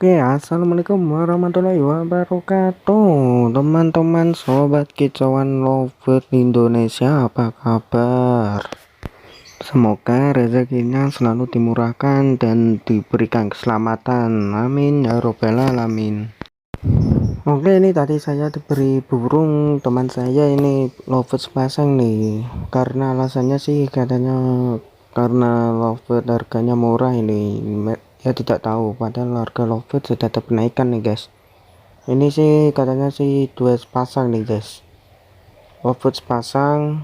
Oke, assalamualaikum warahmatullahi wabarakatuh, teman-teman sobat kicauan lovers Indonesia, apa kabar? Semoga rezekinya selalu dimurahkan dan diberikan keselamatan, amin ya robbal alamin. Oke, ini tadi saya diberi burung teman saya ini lovers pasang nih, karena alasannya sih katanya karena lovers harganya murah ini. Ya tidak tahu, padahal harga lovers sudah ada penaikan nih guys. Ini sih katanya sih dua pasang nih guys, lovers pasang,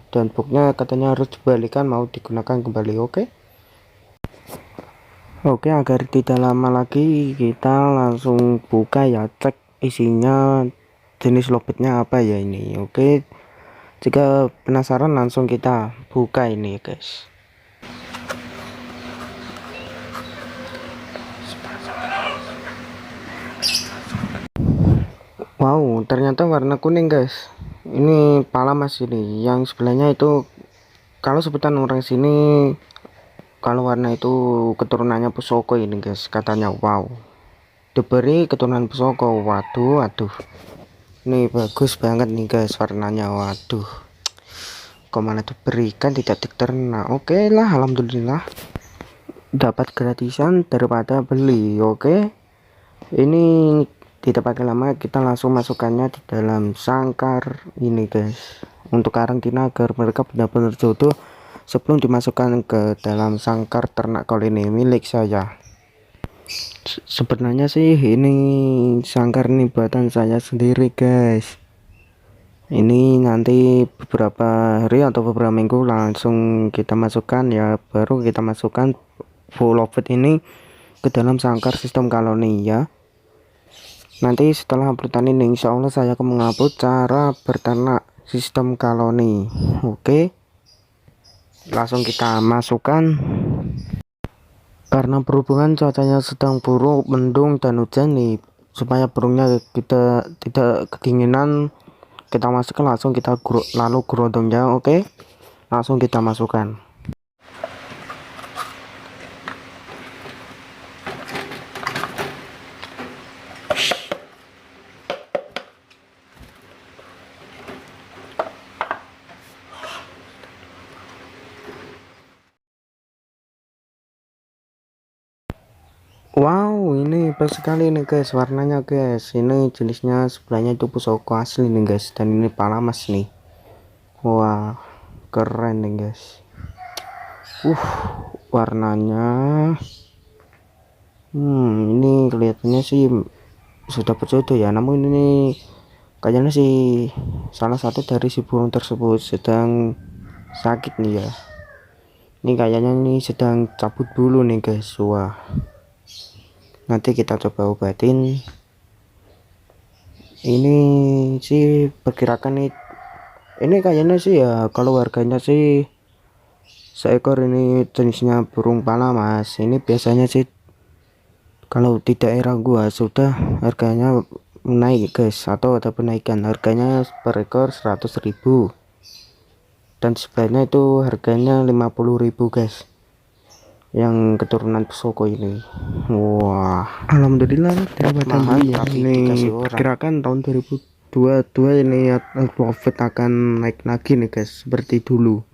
dan booknya katanya harus dibalikan, mau digunakan kembali. Oke, agar tidak lama lagi kita langsung buka ya, cek isinya, jenis lovesnya apa ya ini. Oke, jika penasaran langsung kita buka ini guys. Wow, ternyata warna kuning guys. Ini palamas ini, yang sebelahnya itu kalau sebutan orang sini, kalau warna itu keturunannya Pusoko ini guys, katanya. Wow, diberi keturunan Pusoko. Waduh, ini bagus banget nih guys warnanya. Waduh, kok malah diberikan, tidak diternak. Oke lah, alhamdulillah dapat gratisan daripada beli. Oke, ini tidak pakai lama, kita langsung masukkannya di dalam sangkar ini guys, untuk karantina agar mereka benar-benar jodoh sebelum dimasukkan ke dalam sangkar ternak koloni milik saya. Sebenarnya sih ini sangkar ini buatan saya sendiri guys. Ini nanti beberapa hari atau beberapa minggu langsung kita masukkan ya, baru kita masukkan full lovers ini ke dalam sangkar sistem koloni ya. Nanti setelah uploadan ini insya Allah saya akan mengupload cara berternak sistem koloni. Oke, langsung kita masukkan. Karena berhubungan cuacanya sedang buruk, mendung dan hujan nih, supaya burungnya kita tidak kedinginan, kita masukkan langsung, kita lalu gerondongnya. Oke, langsung kita masukkan. Wow, ini pas sekali nih guys warnanya guys. Ini jenisnya sebelahnya itu Pusoko asli nih guys, dan ini palamas nih. Wah, keren nih guys. Warnanya ini kelihatannya sih sudah berjodoh ya, namun ini kayaknya sih salah satu dari si burung tersebut sedang sakit nih ya. Ini kayaknya nih sedang cabut bulu nih guys. Wah, nanti kita coba obatin. Ini sih perkirakan nih, ini kayaknya sih ya, kalau harganya sih seekor ini jenisnya burung palamas ini biasanya sih kalau di daerah gua sudah harganya naik guys, atau ada penaikan, harganya per ekor 100.000, dan sebenarnya itu harganya 50.000 guys, yang keturunan Pusoko ini. Wah, alhamdulillah dapat beli ya. Ini perkirakan tahun 2022 ini profit akan naik lagi nih guys, seperti dulu.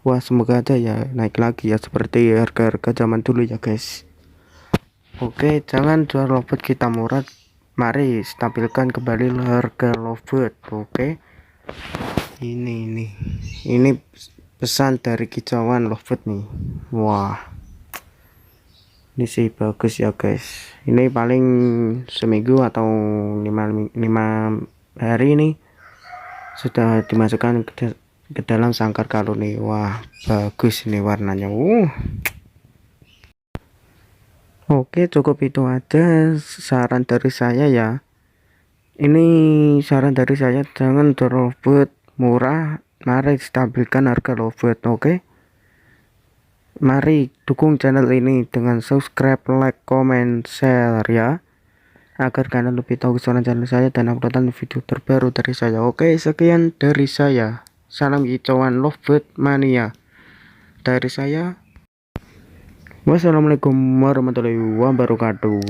Wah, semoga aja ya naik lagi ya, seperti harga-harga zaman dulu ya guys. Oke, jangan jual lovebird kita murah, mari stabilkan kembali harga lovebird. Oke, ini pesan dari kicauan lovebird nih. Wah, ini sih bagus ya guys. Ini paling seminggu atau 5 hari ini sudah dimasukkan ke dalam sangkar koloni. Wah, bagus ini warnanya. Oke, cukup itu aja saran dari saya ya. Ini saran dari saya, jangan jual lovebird murah, mari stabilkan harga lovebird. Oke, mari dukung channel ini dengan subscribe, like, comment, share ya, agar kalian lebih tahu keseruan channel saya dan uploadan video terbaru dari saya. Oke, sekian dari saya. Salam kicauan lovebird mania dari saya. Wassalamualaikum warahmatullahi wabarakatuh.